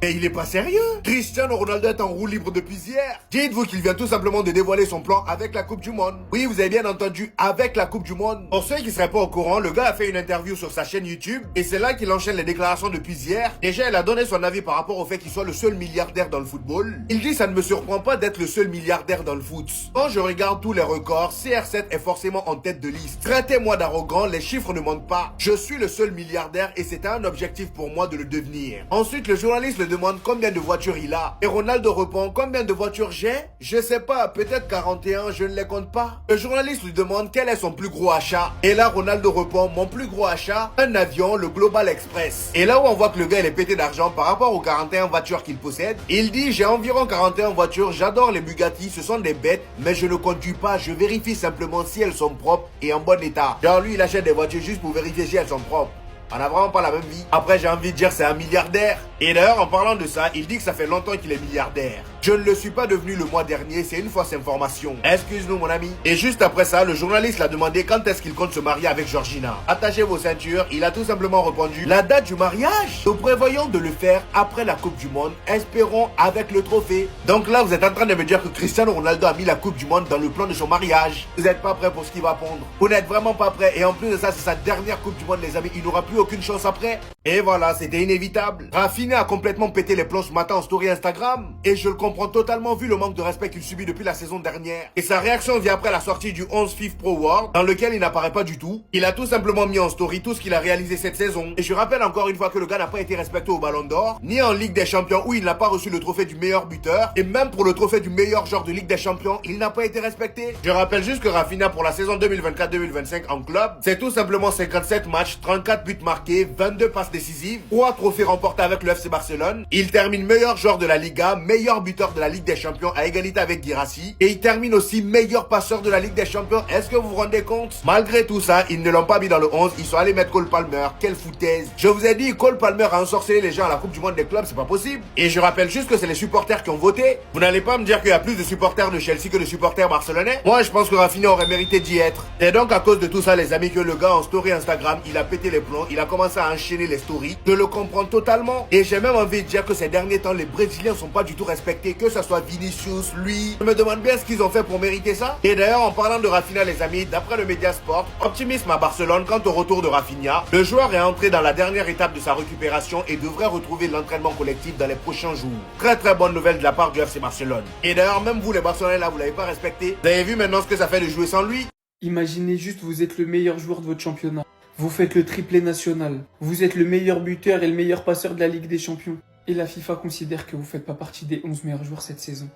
Mais il est pas sérieux. Cristiano Ronaldo est en roue libre depuis hier. Dites-vous qu'il vient tout simplement de dévoiler son plan avec la Coupe du Monde. Oui, vous avez bien entendu, avec la Coupe du Monde. Pour ceux qui seraient pas au courant, le gars a fait une interview sur sa chaîne YouTube et c'est là qu'il enchaîne les déclarations depuis hier. Déjà, il a donné son avis par rapport au fait qu'il soit le seul milliardaire dans le football. Il dit ça ne me surprend pas d'être le seul milliardaire dans le foot. Quand je regarde tous les records, CR7 est forcément en tête de liste. Traitez-moi d'arrogant, les chiffres ne mentent pas. Je suis le seul milliardaire et c'était un objectif pour moi de le devenir. Ensuite, le journaliste le demande combien de voitures il a. Et Ronaldo répond combien de voitures j'ai? Je sais pas, peut-être 41, je ne les compte pas. Le journaliste lui demande quel est son plus gros achat. Et là, Ronaldo répond mon plus gros achat, un avion, le Global Express. Et là où on voit que le gars il est pété d'argent par rapport aux 41 voitures qu'il possède, il dit j'ai environ 41 voitures, j'adore les Bugatti, ce sont des bêtes, mais je ne conduis pas, je vérifie simplement si elles sont propres et en bon état. Genre lui il achète des voitures juste pour vérifier si elles sont propres. On n'a vraiment pas la même vie. Après, j'ai envie de dire c'est un milliardaire. Et d'ailleurs, en parlant de ça, il dit que ça fait longtemps qu'il est milliardaire. Je ne le suis pas devenu le mois dernier, c'est une fausse information. Excuse-nous, mon ami. Et juste après ça, le journaliste l'a demandé quand est-ce qu'il compte se marier avec Georgina. Attachez vos ceintures, il a tout simplement répondu la date du mariage. Nous prévoyons de le faire après la Coupe du Monde, espérons avec le trophée. Donc là, vous êtes en train de me dire que Cristiano Ronaldo a mis la Coupe du Monde dans le plan de son mariage. Vous n'êtes pas prêts pour ce qu'il va pondre. Vous n'êtes vraiment pas prêts. Et en plus de ça, c'est sa dernière Coupe du Monde, les amis. Il n'aura plus aucune chance après. Et voilà, c'était inévitable. Rafinha a complètement pété les plombs ce matin en story Instagram. Et je le comprends totalement vu le manque de respect qu'il subit depuis la saison dernière. Et sa réaction vient après la sortie du 11 FIFA Pro World, dans lequel il n'apparaît pas du tout. Il a tout simplement mis en story tout ce qu'il a réalisé cette saison. Et je rappelle encore une fois que le gars n'a pas été respecté au Ballon d'Or, ni en Ligue des Champions où il n'a pas reçu le trophée du meilleur buteur. Et même pour le trophée du meilleur joueur de Ligue des Champions, il n'a pas été respecté. Je rappelle juste que Rafinha pour la saison 2024-2025 en club, c'est tout simplement 57 matchs, 34 buts marqués, 22 passes décisives, 3 trophées remportés avec le FC Barcelone. Il termine meilleur joueur de la Liga, meilleur buteur de la Ligue des Champions à égalité avec Guirassy. Et il termine aussi meilleur passeur de la Ligue des Champions. Est-ce que vous vous rendez compte? Malgré tout ça, ils ne l'ont pas mis dans le 11. Ils sont allés mettre Cole Palmer. Quelle foutaise. Je vous ai dit, Cole Palmer a ensorcelé les gens à la Coupe du Monde des clubs. C'est pas possible. Et je rappelle juste que c'est les supporters qui ont voté. Vous n'allez pas me dire qu'il y a plus de supporters de Chelsea que de supporters barcelonais. Moi, je pense que Rafinha aurait mérité d'y être. Et donc, à cause de tout ça, les amis, que le gars en story Instagram, il a pété les plombs. Il a commencé à enchaîner les stories. Je le comprends totalement. Et j'ai même envie de dire que ces derniers temps, les Brésiliens sont pas du tout respectés. Que ce soit Vinicius, lui. Je me demande bien ce qu'ils ont fait pour mériter ça. Et d'ailleurs, en parlant de Rafinha, les amis, d'après le Mediasport, optimisme à Barcelone quant au retour de Rafinha. Le joueur est entré dans la dernière étape de sa récupération et devrait retrouver l'entraînement collectif dans les prochains jours. Très très bonne nouvelle de la part du FC Barcelone. Et d'ailleurs, même vous les Barcelonais là, vous l'avez pas respecté. Vous avez vu maintenant ce que ça fait de jouer sans lui? Imaginez juste, vous êtes le meilleur joueur de votre championnat. Vous faites le triplé national. Vous êtes le meilleur buteur et le meilleur passeur de la Ligue des Champions. Et la FIFA considère que vous faites pas partie des 11 meilleurs joueurs cette saison.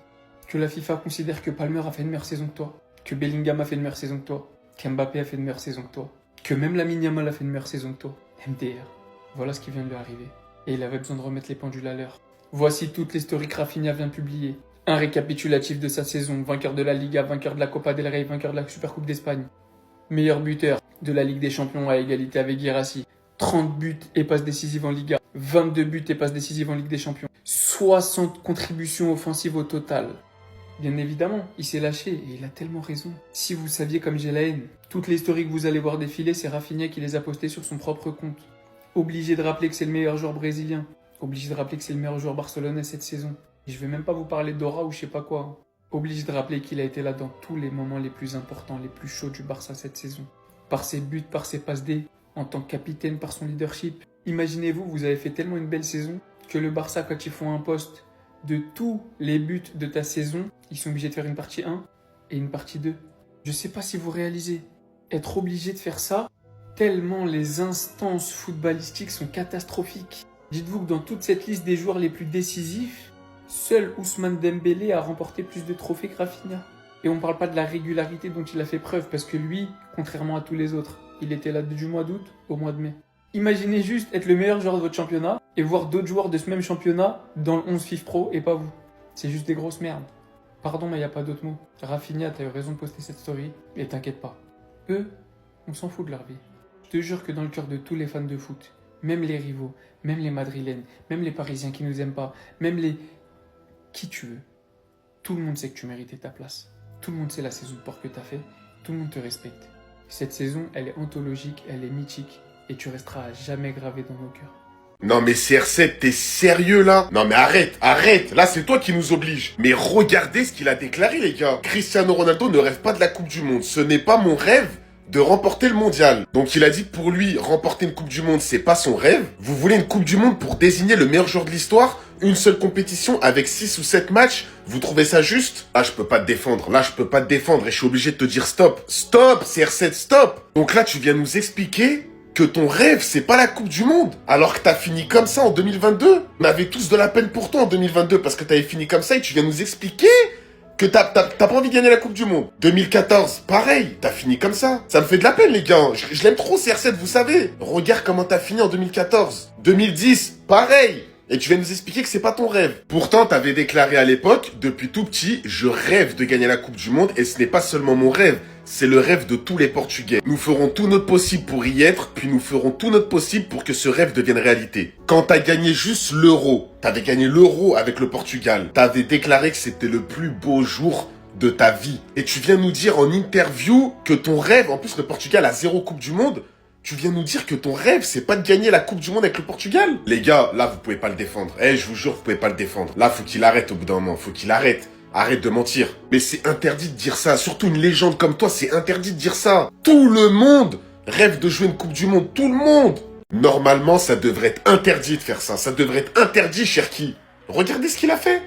Que la FIFA considère que Palmer a fait une meilleure saison que toi. Que Bellingham a fait une meilleure saison que toi. Qu'Mbappé a fait une meilleure saison que toi. Que même Lamine Yamal a fait une meilleure saison que toi. MDR. Voilà ce qui vient de lui arriver. Et il avait besoin de remettre les pendules à l'heure. Voici toutes les stories que Rafinha vient publier. Un récapitulatif de sa saison. Vainqueur de la Liga, vainqueur de la Copa del Rey, vainqueur de la Supercoupe d'Espagne. Meilleur buteur de la Ligue des Champions à égalité avec Guirassy. 30 buts et passes décisives en Liga. 22 buts et passes décisives en Ligue des Champions. 60 contributions offensives au total. Bien évidemment, il s'est lâché et il a tellement raison. Si vous saviez comme j'ai la haine, toutes les stories que vous allez voir défiler, c'est Rafinha qui les a postées sur son propre compte. Obligé de rappeler que c'est le meilleur joueur brésilien. Obligé de rappeler que c'est le meilleur joueur barcelonais cette saison. Et je vais même pas vous parler d'aura ou je sais pas quoi. Obligé de rappeler qu'il a été là dans tous les moments les plus importants, les plus chauds du Barça cette saison. Par ses buts, par ses passes D, en tant que capitaine, par son leadership. Imaginez-vous, vous avez fait tellement une belle saison que le Barça, quand ils font un poste de tous les buts de ta saison, ils sont obligés de faire une partie 1 et une partie 2. Je sais pas si vous réalisez, être obligé de faire ça, tellement les instances footballistiques sont catastrophiques. Dites-vous que dans toute cette liste des joueurs les plus décisifs, seul Ousmane Dembélé a remporté plus de trophées que Rafinha. Et on ne parle pas de la régularité dont il a fait preuve, parce que lui, contrairement à tous les autres, il était là du mois d'août au mois de mai. Imaginez juste être le meilleur joueur de votre championnat et voir d'autres joueurs de ce même championnat dans le 11 FIFA Pro et pas vous. C'est juste des grosses merdes. Pardon, mais il n'y a pas d'autre mot. Rafinha, t'as eu raison de poster cette story, et t'inquiète pas. Eux, on s'en fout de leur vie. Je te jure que dans le cœur de tous les fans de foot, même les rivaux, même les Madrilènes, même les Parisiens qui nous aiment pas, même les... qui tu veux, tout le monde sait que tu méritais ta place. Tout le monde sait la saison de porc que t'as fait, tout le monde te respecte. Cette saison, elle est anthologique, elle est mythique, et tu resteras à jamais gravé dans nos cœurs. Non mais CR7, t'es sérieux là? Non mais arrête, là c'est toi qui nous oblige. Mais regardez ce qu'il a déclaré les gars. Cristiano Ronaldo ne rêve pas de la Coupe du Monde. Ce n'est pas mon rêve de remporter le mondial. Donc il a dit que pour lui, remporter une Coupe du Monde, c'est pas son rêve. Vous voulez une Coupe du Monde pour désigner le meilleur joueur de l'histoire? Une seule compétition avec 6 ou 7 matchs? Vous trouvez ça juste? Là, je peux pas te défendre. Et je suis obligé de te dire stop. Stop, CR7, stop. Donc là, tu viens nous expliquer que ton rêve, c'est pas la Coupe du Monde. Alors que t'as fini comme ça en 2022. On avait tous de la peine pour toi en 2022 parce que t'avais fini comme ça et tu viens nous expliquer que t'as pas envie de gagner la Coupe du Monde. 2014, pareil, t'as fini comme ça. Ça me fait de la peine, les gars. Je l'aime trop, CR7, vous savez. Regarde comment t'as fini en 2014. 2010, pareil. Et tu viens nous expliquer que c'est pas ton rêve. Pourtant, t'avais déclaré à l'époque, depuis tout petit, je rêve de gagner la Coupe du Monde et ce n'est pas seulement mon rêve, c'est le rêve de tous les Portugais. Nous ferons tout notre possible pour y être, puis nous ferons tout notre possible pour que ce rêve devienne réalité. Quand t'as gagné juste l'Euro, t'avais gagné l'Euro avec le Portugal, t'avais déclaré que c'était le plus beau jour de ta vie. Et tu viens nous dire en interview que ton rêve, en plus le Portugal a 0 Coupe du Monde, tu viens nous dire que ton rêve, c'est pas de gagner la Coupe du Monde avec le Portugal? Les gars, là, vous pouvez pas le défendre. Je vous jure, vous pouvez pas le défendre. Là, faut qu'il arrête au bout d'un moment. Faut qu'il arrête. Arrête de mentir. Mais c'est interdit de dire ça. Surtout une légende comme toi, c'est interdit de dire ça. Tout le monde rêve de jouer une Coupe du Monde. Tout le monde. Normalement, ça devrait être interdit de faire ça. Ça devrait être interdit, Cherki. Regardez ce qu'il a fait.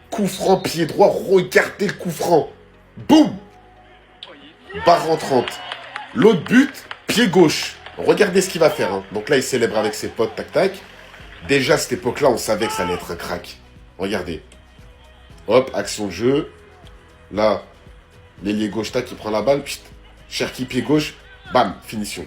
Coup franc, pied droit. Regardez le coup franc. Boum. Barre rentrante. L'autre but, pied gauche. Regardez ce qu'il va faire. Hein. Donc là, il célèbre avec ses potes, tac, tac. Déjà, à cette époque-là, on savait que ça allait être un crack. Regardez. Hop, action de jeu. Là, l'ailier gauche, tac, qui prend la balle. Pchit. Cherki, pied gauche. Bam, finition.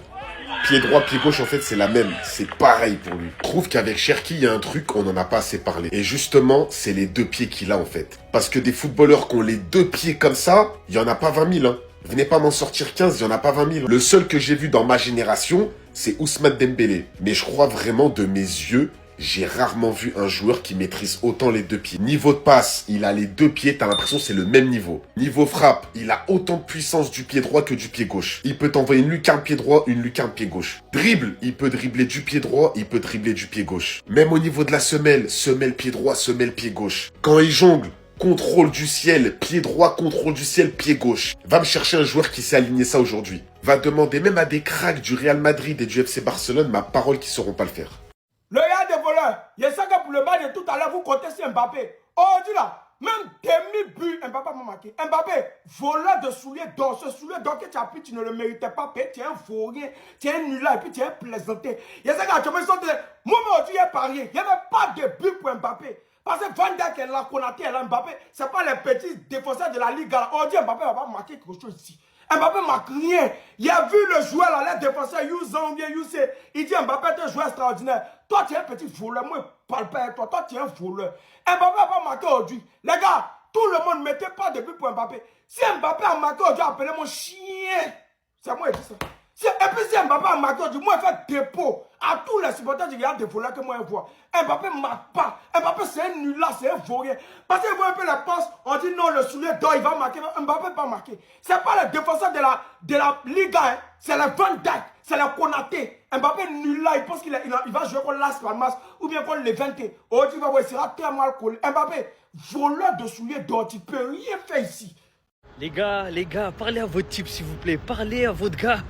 Pied droit, pied gauche, en fait, c'est la même. C'est pareil pour lui. Je trouve qu'avec Cherki, il y a un truc, on n'en a pas assez parlé. Et justement, c'est les 2 pieds qu'il a, en fait. Parce que des footballeurs qui ont les 2 pieds comme ça, il n'y en a pas 20 000, hein. Venez pas m'en sortir 15, il n'y en a pas 20 000. Le seul que j'ai vu dans ma génération, c'est Ousmane Dembélé. Mais je crois vraiment de mes yeux, j'ai rarement vu un joueur qui maîtrise autant les 2 pieds. Niveau de passe, il a les 2 pieds, t'as l'impression que c'est le même niveau. Niveau frappe, il a autant de puissance du pied droit que du pied gauche. Il peut t'envoyer une lucarne pied droit, une lucarne pied gauche. Dribble, il peut dribbler du pied droit, il peut dribbler du pied gauche. Même au niveau de la semelle, semelle pied droit, semelle pied gauche. Quand il jongle, contrôle du ciel, pied droit, contrôle du ciel, pied gauche. Va me chercher un joueur qui sait aligner ça aujourd'hui. Va demander même à des cracks du Real Madrid et du FC Barcelone, ma parole, qui sauront pas le faire. Le gars des voleurs, il y a ça que pour le match de tout à l'heure, vous comptez sur Mbappé. Aujourd'hui là, même demi-but, Mbappé m'a marqué. Mbappé, voleur de souliers d'or, ce soulier d'or que tu as pris, tu ne le méritais pas. Tu es un vaurien, tu es un nulard et puis tu es un plaisanté. Il y a ça que tu as dit, moi aujourd'hui j'ai parié, il n'y avait pas de but pour Mbappé. Parce que Van Dijk est là, Konaté est là, Mbappé, ce n'est pas les petits défenseurs de la Liga. Aujourd'hui, Mbappé ne va pas marquer quelque chose ici. Mbappé ne marque rien. Il a vu le joueur là, les défenseurs, Youzan ou bien Youssé. Il dit Mbappé est un joueur extraordinaire. Toi, tu es un petit voleur. Moi, je ne parle pas avec toi. Toi, tu es un voleur. Mbappé n'a pas marqué aujourd'hui. Les gars, tout le monde ne mettait pas de but pour Mbappé. Si Mbappé a marqué aujourd'hui, appelez-moi chien. C'est moi qui dis ça. Et puis si Mbappé a marqué aujourd'hui, moi, je fais dépôt à tous les supporters du Real de voleurs que moi, je vois. Mbappé ne marque pas. Mbappé, c'est un nulard, c'est un vaurien. Parce qu'il voit un peu la passe, on dit non, le soulier d'or, il va marquer. Mbappé pas marqué. Ce n'est pas le défenseur de la Liga, hein. C'est le Van Dijk, c'est le Konaté. Mbappé nulard, il pense qu'il va jouer contre Las Palmas ou bien contre Levante. Aujourd'hui, il sera très mal collé. Mbappé, voleur de souliers d'or, tu ne peux rien faire ici. Les gars, parlez à votre type s'il vous plaît, parlez à votre gars.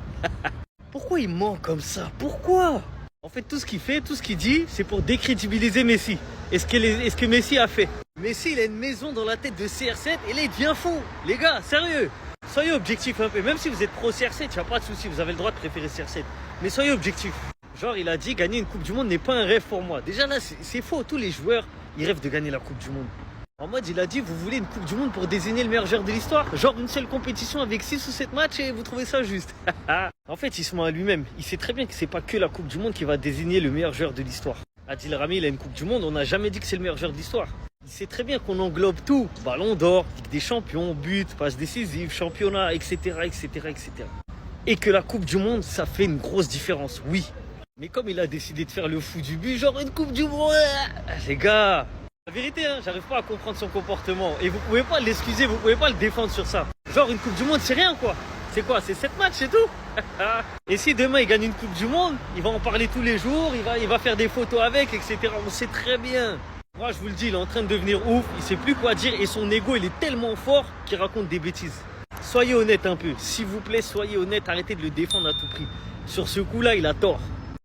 Pourquoi il ment comme ça? Pourquoi? En fait, tout ce qu'il fait, tout ce qu'il dit, c'est pour décrédibiliser Messi. Et ce que Messi a fait. Messi, il a une maison dans la tête de CR7 et là, il devient fou. Les gars, sérieux, soyez objectifs un peu. Même si vous êtes pro CR7, il n'y a pas de souci, vous avez le droit de préférer CR7. Mais soyez objectifs. Genre, il a dit gagner une Coupe du Monde n'est pas un rêve pour moi. Déjà là, c'est faux. Tous les joueurs, ils rêvent de gagner la Coupe du Monde. En mode, il a dit, vous voulez une Coupe du Monde pour désigner le meilleur joueur de l'histoire? Genre une seule compétition avec 6 ou 7 matchs et vous trouvez ça juste? En fait, il se ment à lui-même. Il sait très bien que c'est pas que la Coupe du Monde qui va désigner le meilleur joueur de l'histoire. Adil Rami, il a une Coupe du Monde, on n'a jamais dit que c'est le meilleur joueur de l'histoire. Il sait très bien qu'on englobe tout. Ballon d'or, Ligue des Champions, but, passe décisive, championnat, etc., etc., etc. Et que la Coupe du Monde, ça fait une grosse différence, oui. Mais comme il a décidé de faire le fou du but, genre une Coupe du Monde, les gars... La vérité, hein, j'arrive pas à comprendre son comportement. Et vous pouvez pas l'excuser, vous pouvez pas le défendre sur ça. Genre une Coupe du Monde, c'est rien quoi. C'est quoi? C'est 7 matchs, c'est tout. Et si demain il gagne une Coupe du Monde, il va en parler tous les jours, il va faire des photos avec, etc. On sait très bien. Moi, je vous le dis, il est en train de devenir ouf, il sait plus quoi dire et son ego, il est tellement fort qu'il raconte des bêtises. Soyez honnête un peu, s'il vous plaît, soyez honnête, arrêtez de le défendre à tout prix. Sur ce coup-là, il a tort.